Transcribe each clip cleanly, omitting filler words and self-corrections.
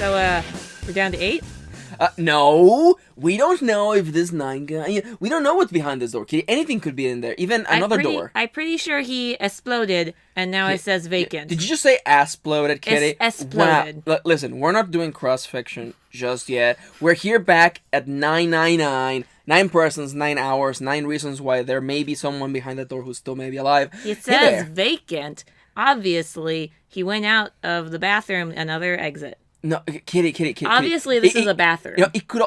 So, we're down to 8? No, we don't know if this 9 guy. We don't know what's behind this door, Kitty. Anything could be in there, even another door. I'm pretty sure he exploded, and now it says vacant. Did you just say exploded, Kitty? Exploded. Wow. Listen, we're not doing cross fiction just yet. We're here back at 999. 9 persons, 9 hours, 9 reasons why there may be someone behind that door who's still maybe alive. It says vacant. Obviously, he went out of the bathroom, another exit. No, Kitty. Obviously, this is a bathroom. It could.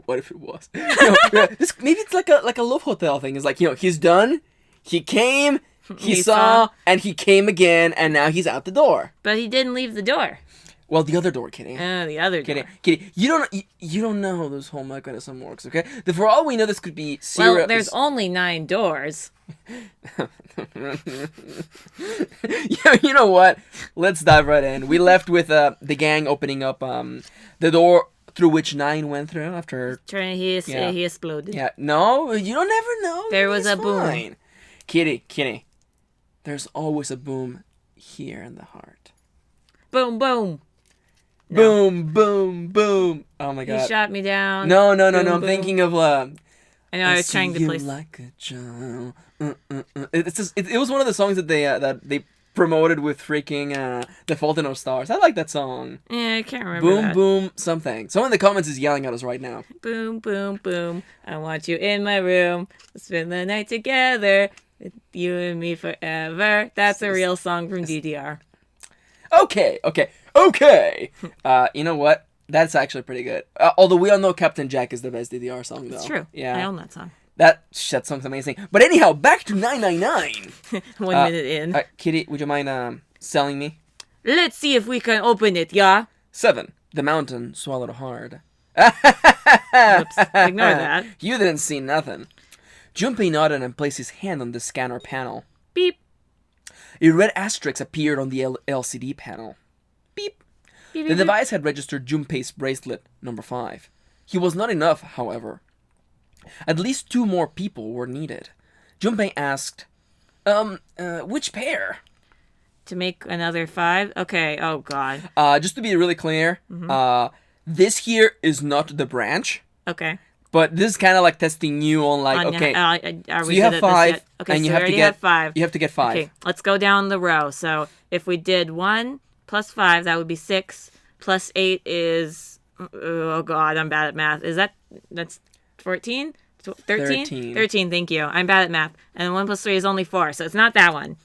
What if it was? Maybe it's like a love hotel thing. It's like, he's done. He came. He saw, and he came again, and now he's out the door. But he didn't leave the door. Well, the other door, Kitty. The other door. Kitty, you don't know how this whole mechanism works, okay? For all we know, this could be serious. Well, there's only 9 doors. You know what? Let's dive right in. We left with the gang opening up the door through which 9 went through after... He exploded. Yeah, no, you don't ever know. There was a boom. Kitty, there's always a boom here in the heart. Boom, boom. No. Boom, boom. Oh my god. He shot me down. No. Boom, I'm thinking of... I know, I was trying to place... like a child. It was one of the songs that they promoted with freaking The Fault in Our Stars. I like that song. Yeah, I can't remember Boom, boom, something. Someone in the comments is yelling at us right now. Boom, boom, boom. I want you in my room. Let's spend the night together. You and me forever. That's a real song from DDR. Okay. You know what? That's actually pretty good. Although we all know Captain Jack is the best DDR song, though. It's true. Yeah. I own that song. That song's amazing. But anyhow, back to 999. 1 minute in. Kitty, would you mind selling me? Let's see if we can open it, yeah? 7. The mountain swallowed hard. Oops. Ignore that. You didn't see nothing. Junpei nodded and placed his hand on the scanner panel. Beep. A red asterisk appeared on the LCD panel. Beep. The device had registered Junpei's bracelet, number 5. He was not enough, however. At least 2 more people were needed. Junpei asked, which pair? To make another 5? Okay, oh god. Just to be really clear, this here is not the branch. Okay. But this is kind of like testing you on so you have 5, okay, and so you have to get 5. You have to get 5. Okay, let's go down the row. So if we did 1 plus 5, that would be 6. Plus 8 is... Oh, God, I'm bad at math. That's 14? 13? 13, thank you. I'm bad at math. And 1 plus 3 is only 4, so it's not that one.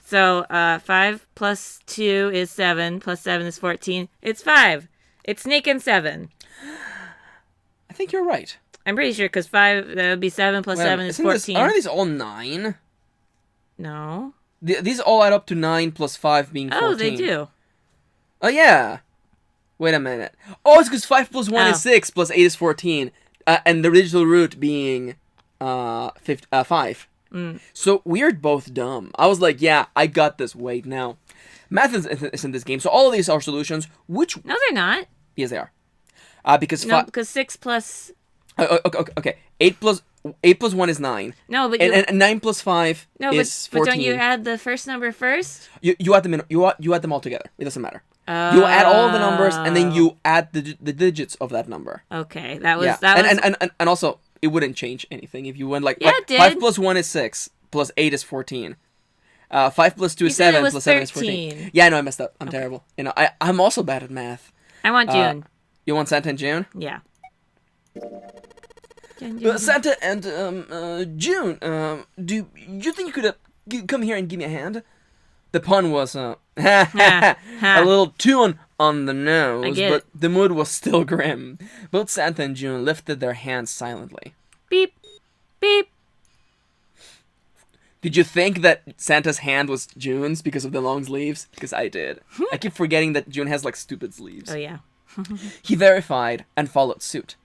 So 5 plus 2 is 7, plus 7 is 14. It's 5. It's Snake and 7. I think you're right. I'm pretty sure, because 5, that would be 7 plus 7 is 14. Aren't these all 9? No. These all add up to 9 plus 5 being 14. Oh, they do. Oh, yeah. Wait a minute. Oh, it's because 5 plus 1 is 6, plus 8 is 14. And the original root being 5. So we're both dumb. I was like, yeah, I got this. Wait, now. Math is in this game, so all of these are solutions. No, they're not. Yes, they are. Because 6 plus... Okay. 8 plus 1 is 9. No, but and 9 plus 5 is 14. But don't you add the first number first? You add them you add them all together. It doesn't matter. You add all the numbers and then you add the digits of that number. Okay, that was and also it wouldn't change anything if you went like, it did. 5 plus 1 is 6 plus 8 is 14. 5 plus 2 is 7 plus 7 is 14. Yeah, I know I messed up. I'm terrible. I'm also bad at math. I want June. You want Santa and June? Yeah. Santa and June, do you think you could come here and give me a hand? The pun was a little too on the nose, but the mood was still grim. Both Santa and June lifted their hands silently. Beep, beep. Did you think that Santa's hand was June's because of the long sleeves? Because I did. I keep forgetting that June has like stupid sleeves. Oh yeah. He verified and followed suit.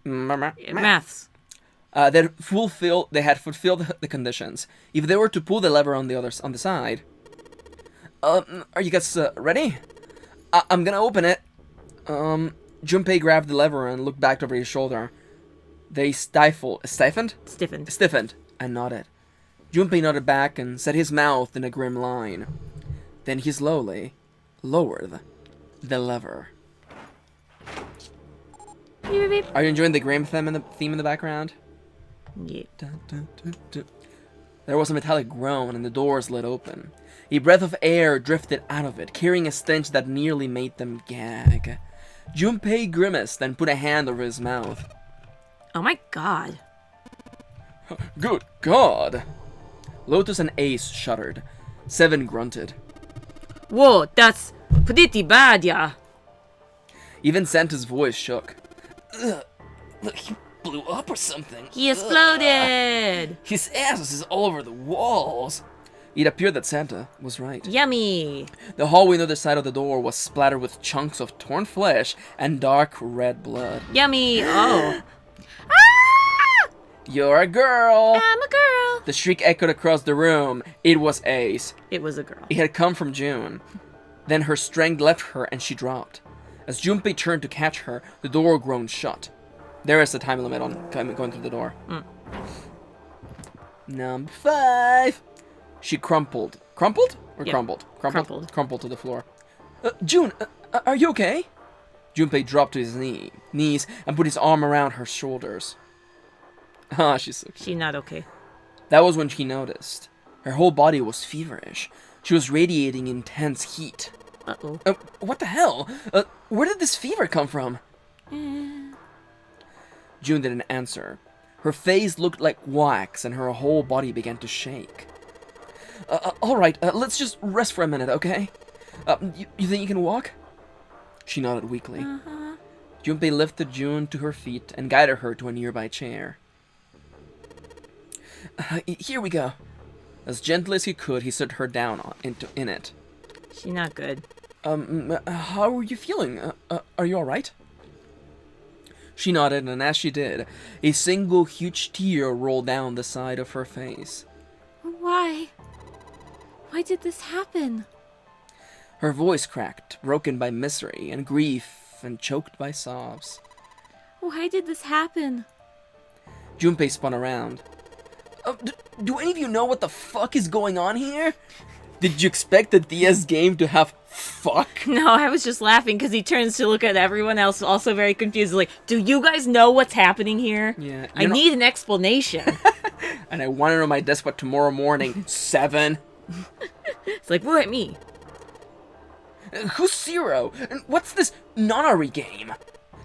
Maths. They had fulfilled the conditions. If they were to pull the lever on the side. Are you guys ready? I'm gonna open it. Junpei grabbed the lever and looked back over his shoulder. They stiffened and nodded. Junpei nodded back and set his mouth in a grim line. Then he slowly lowered the lever. Beep, beep. Are you enjoying the Grimm theme in the background? Yeah. Dun, dun, dun, dun. There was a metallic groan and the door slid open. A breath of air drifted out of it, carrying a stench that nearly made them gag. Junpei grimaced and put a hand over his mouth. Oh my god. Good God! Lotus and Ace shuddered. Seven grunted. Whoa, that's pretty bad, yeah. Even Santa's voice shook. Ugh, look, he blew up or something. He exploded. Ugh. His ass is all over the walls. It appeared that Santa was right. Yummy. The hallway on the other side of the door was splattered with chunks of torn flesh and dark red blood. Yummy. Oh. You're a girl! I'm a girl. The shriek echoed across the room. It was Ace. It was a girl. It had come from June. Then her strength left her and she dropped. As Junpei turned to catch her, the door groaned shut. There is a time limit on going through the door. Number 5. She crumpled. Crumpled? Or Yep. crumbled? Crumpled. Crumpled to the floor. June, are you okay? Junpei dropped to his knees and put his arm around her shoulders. Ah, she's so cute. She not okay. That was when she noticed. Her whole body was feverish. She was radiating intense heat. Uh-oh. What the hell? Where did this fever come from? June didn't answer. Her face looked like wax and her whole body began to shake. Alright, let's just rest for a minute, okay? You think you can walk? She nodded weakly. Junpei lifted June to her feet and guided her to a nearby chair. Here we go. As gently as he could, he set her down in it. She not good. How are you feeling? Are you alright? She nodded, and as she did, a single huge tear rolled down the side of her face. Why? Why did this happen? Her voice cracked, broken by misery and grief and choked by sobs. Why did this happen? Junpei spun around. Do any of you know what the fuck is going on here? Did you expect the DS game to have fuck? No, I was just laughing because he turns to look at everyone else, also very confused. Like, do you guys know what's happening here? Yeah. I need an explanation. And I want it on my desk by tomorrow morning. 7. It's like, what, me? Who's Zero? And what's this nonary game?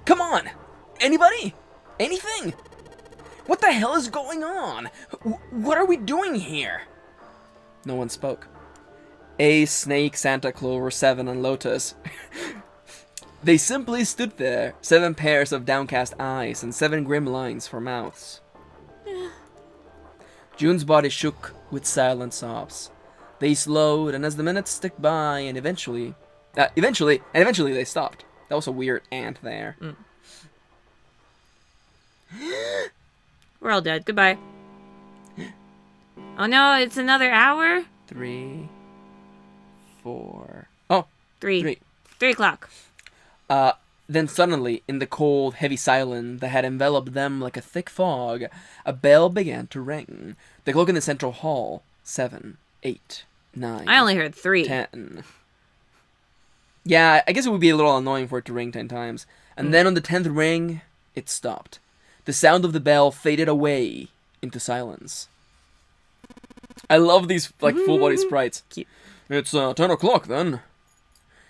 Come on! Anybody? Anything? What the hell is going on? What are we doing here? No one spoke. Ace, Snake, Santa, Clover, 7, and Lotus. They simply stood there, 7 pairs of downcast eyes and 7 grim lines for mouths. June's body shook with silent sobs. They slowed, and as the minutes ticked by, and eventually they stopped. That was a weird ant there. We're all dead. Goodbye. Oh no, it's another hour? 3, 4. Oh, 3 o'clock. Then suddenly, in the cold, heavy silence that had enveloped them like a thick fog, a bell began to ring. The clock in the central hall. 7, 8, 9. I only heard 3. 10. Yeah, I guess it would be a little annoying for it to ring 10 times. And then on the 10th ring, it stopped. The sound of the bell faded away into silence. I love these, like, full-body sprites. Cute. It's 10 o'clock, then.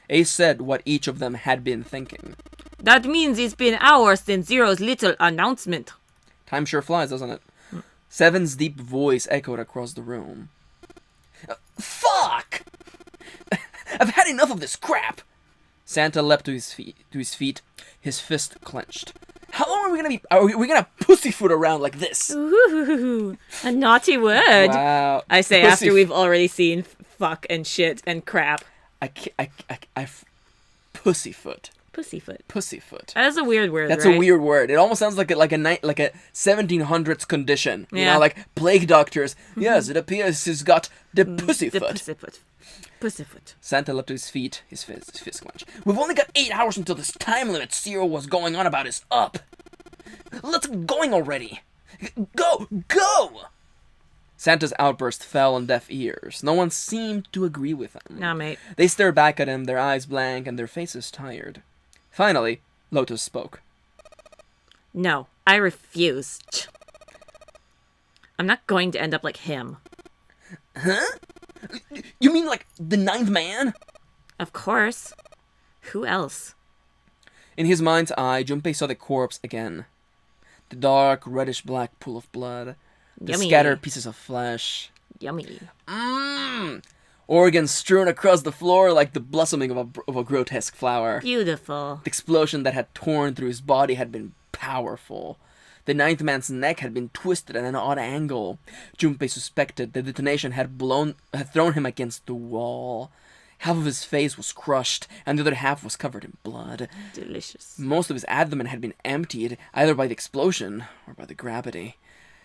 Ace said what each of them had been thinking. That means it's been hours since Zero's little announcement. Time sure flies, doesn't it? 7's deep voice echoed across the room. Fuck! I've had enough of this crap! Santa leapt to his feet, his fist clenched. How long are we gonna be? Are we gonna pussyfoot around like this? Ooh, a naughty word. Wow. I say after we've already seen fuck and shit and crap. Pussyfoot. Pussyfoot. Pussyfoot. That is a weird word. That's right? a weird word. It almost sounds like a 1700s condition. You Yeah. know, like plague doctors. Yes, it appears he's got the pussyfoot. The pussyfoot. Pussyfoot. Santa leapt to his feet, his fist clenched. We've only got 8 hours until this time limit Zero was going on about is up. Let's get going already. Go! Santa's outburst fell on deaf ears. No one seemed to agree with him. Nah, mate. They stared back at him, their eyes blank and their faces tired. Finally, Lotus spoke. No, I refuse. I'm not going to end up like him. Huh? You mean like the ninth man? Of course. Who else? In his mind's eye, Junpei saw the corpse again. The dark, reddish-black pool of blood. The Yummy. scattered pieces of flesh. Yummy. Organs strewn across the floor like the blossoming of a grotesque flower. Beautiful. The explosion that had torn through his body had been powerful. The ninth man's neck had been twisted at an odd angle. Junpei suspected the detonation had thrown him against the wall. Half of his face was crushed, and the other half was covered in blood. Delicious. Most of his abdomen had been emptied, either by the explosion or by the gravity.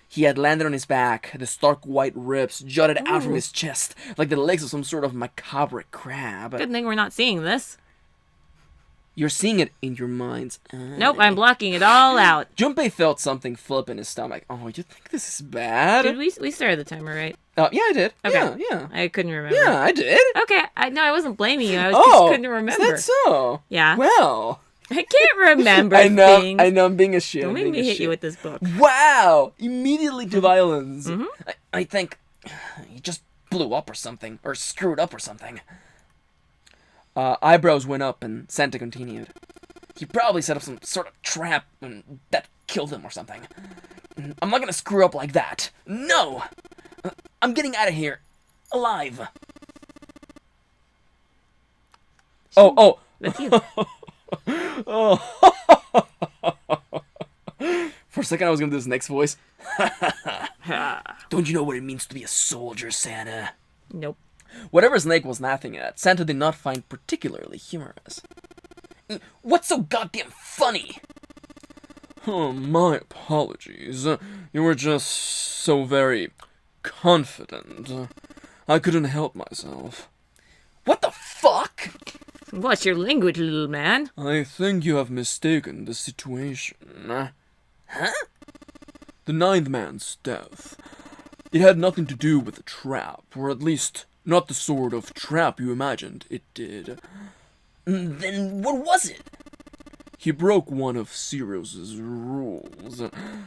He had landed on his back. The stark white ribs jutted out from his chest, like the legs of some sort of macabre crab. Good thing we're not seeing this. You're seeing it in your mind's eye. Nope, I'm blocking it all out. Junpei felt something flip in his stomach. Oh, you think this is bad? Did we started the timer, right? Yeah, I did. Okay. Yeah. I couldn't remember. Yeah, I did. Okay, I wasn't blaming you. I just couldn't remember. Is that so? Yeah. Well. I can't remember I know, things. I know, I'm being a shit. Don't make me hit you with this book. Wow! Immediately to violence. Mm-hmm. I think he just blew up or something, or screwed up or something. Eyebrows went up and Santa continued. He probably set up some sort of trap and that killed him or something. I'm not gonna screw up like that. No! I'm getting out of here. Alive. Oh. That's you. Oh. For a second I was gonna do this next voice. Don't you know what it means to be a soldier, Santa? Nope. Whatever Snake was laughing at, Santa did not find particularly humorous. What's so goddamn funny? Oh, my apologies. You were just so very confident. I couldn't help myself. What the fuck? What's your language, little man? I think you have mistaken the situation. Huh? The ninth man's death. It had nothing to do with a trap, or at least not the sort of trap you imagined it did. Then what was it? He broke one of Sirius's rules.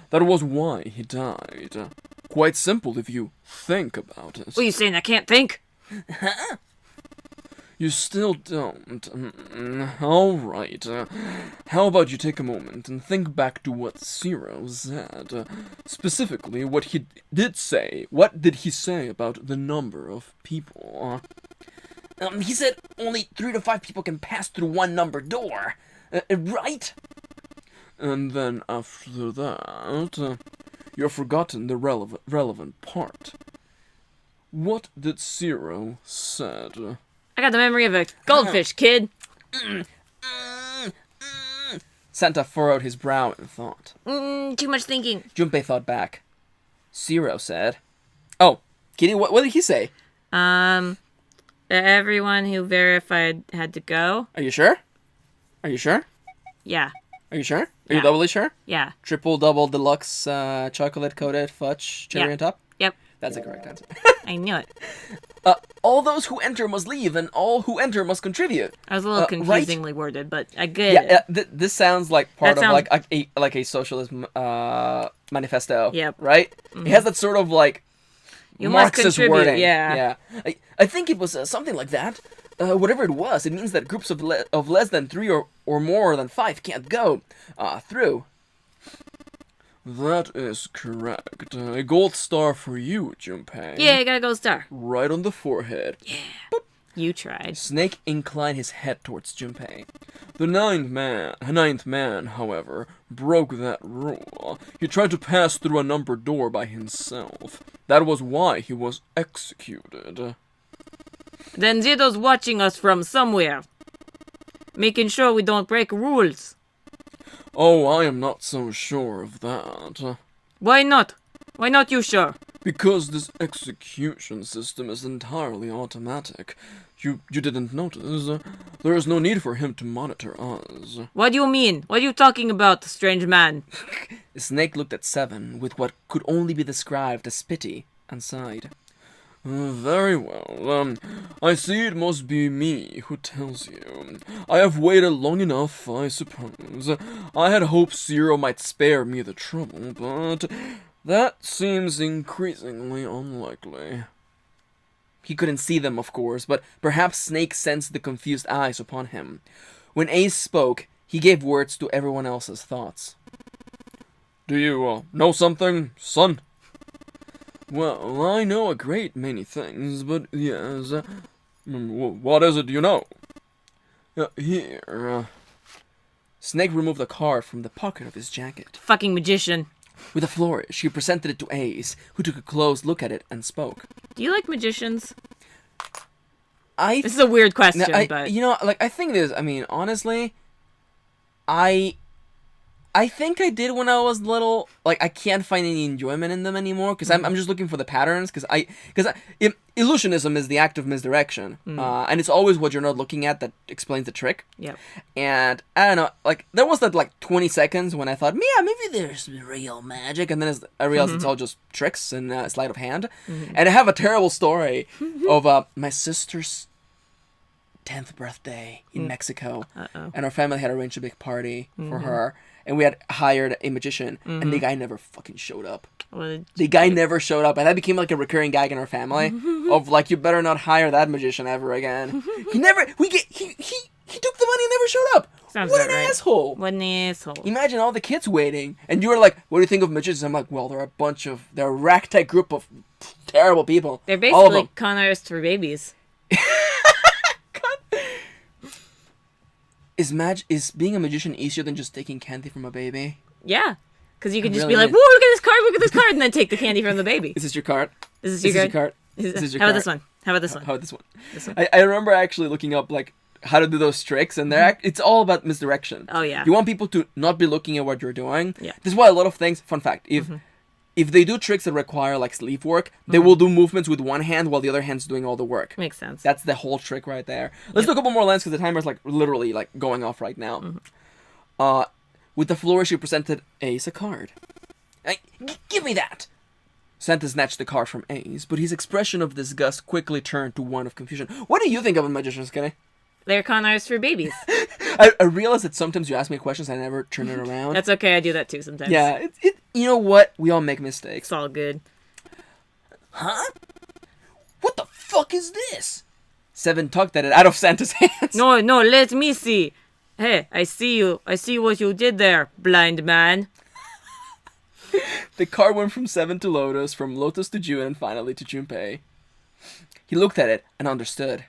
That was why he died. Quite simple if you think about it. What are you saying? I can't think? Huh? You still don't. All right. How about you take a moment and think back to what Zero said. Specifically, what he did say. What did he say about the number of people? He said only 3 to 5 people can pass through one number door. Right? And then after that, you've forgotten the relevant part. What did Zero said? I got the memory of a goldfish, kid. Santa furrowed his brow in thought. Too much thinking. Junpei thought back. Zero said... Oh, Kitty, what did he say? Everyone who verified had to go. Are you sure? Are you sure? Yeah. Are you sure? Are Yeah. you doubly sure? Yeah. Triple, double, deluxe, chocolate-coated fudge, cherry Yep. on top? Yep. That's the correct answer. I knew it. All those who enter must leave, and all who enter must contribute. I was a little Right? confusingly worded, but I get Yeah, it. this sounds like part That of sounds- like a socialist manifesto. Yep. Right? It has that sort of like You must Marxist contribute, wording. yeah. I think it was something like that. Whatever it was, it means that groups of less than 3 or more than 5 can't go through. That is correct. A gold star for you, Junpei. Yeah, I got a gold star. Right on the forehead. You tried. Snake inclined his head towards Junpei. The ninth man, however, broke that rule. He tried to pass through a numbered door by himself. That was why he was executed. Then Zero's watching us from somewhere. Making sure we don't break rules. Oh, I am not so sure of that. Why not? Why not you sure? Because this execution system is entirely automatic. You didn't notice. There is no need for him to monitor us. What do you mean? What are you talking about, strange man? The snake looked at Seven with what could only be described as pity and sighed. Very well. I see it must be me who tells you. I have waited long enough, I suppose. I had hoped Zero might spare me the trouble, but that seems increasingly unlikely. He couldn't see them, of course, but perhaps Snake sensed the confused eyes upon him. When Ace spoke, he gave words to everyone else's thoughts. Do you know something, son? Well, I know a great many things, but yes. What is it you know? Here. Snake removed a card from the pocket of his jacket. Fucking magician. With a flourish, he presented it to Ace, who took a close look at it and spoke. Do you like magicians? This is a weird question, but... You know, like, I think this, I mean, honestly, I think I did when I was little. Like, I can't find any enjoyment in them anymore because I'm just looking for the patterns. Because illusionism is the act of misdirection, and it's always what you're not looking at that explains the trick. Yeah. And I don't know, like there was that like 20 seconds when I thought, yeah, maybe there's real magic, and then I realized it's all just tricks and sleight of hand. And I have a terrible story of my sister's 10th birthday in Mexico, and our family had arranged a big party for her. And we had hired a magician, and the guy never fucking showed up. The guy never showed up, and that became like a recurring gag in our family of like, you better not hire that magician ever again. He took the money and never showed up. Sounds what an right. asshole! What an asshole! Imagine all the kids waiting, and you were like, "What do you think of magicians?" I'm like, "Well, they're a ragtag group of terrible people." They're basically con artists for babies. Is being a magician easier than just taking candy from a baby? Yeah, because you can just be like, "Whoa, look at this card," and then take the candy from the baby. Is this your card? Is this your card? How about this one? How about this one? I remember actually looking up like how to do those tricks, and it's all about misdirection. Oh yeah. You want people to not be looking at what you're doing. Yeah. This is why a lot of things. Fun fact: if they do tricks that require like sleeve work, they will do movements with one hand while the other hand's doing all the work. Makes sense. That's the whole trick right there. Let's do a couple more lines because the timer's like literally like going off right now. With the flourish, he presented Ace a card. Give me that! Santa snatched the card from Ace, but his expression of disgust quickly turned to one of confusion. What do you think of a magician, Skinny? They're con artists for babies. I realize that sometimes you ask me questions and I never turn it around. That's okay, I do that too sometimes. Yeah, you know what? We all make mistakes. It's all good. Huh? What the fuck is this? Seven tugged at it out of Santa's hands. No, let me see. Hey, I see you. I see what you did there, blind man. The card went from Seven to Lotus, from Lotus to June, and finally to Junpei. He looked at it and understood.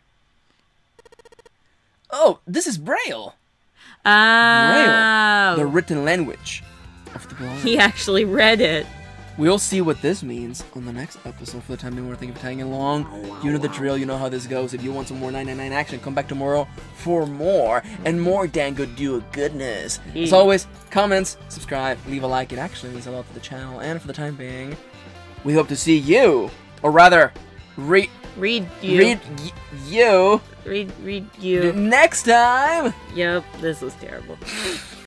Oh, this is Braille. Oh. Braille, the written language of the blind. He actually read it. We'll see what this means on the next episode. For the time being, we're thinking of tagging along. You know the drill. You know how this goes. If you want some more 999 action, come back tomorrow for more and more Dango Duo goodness. As always, comments, subscribe, leave a like. It actually means a lot for the channel. And for the time being, we hope to see you, or rather, read you Read you. next time. Yep, this was terrible.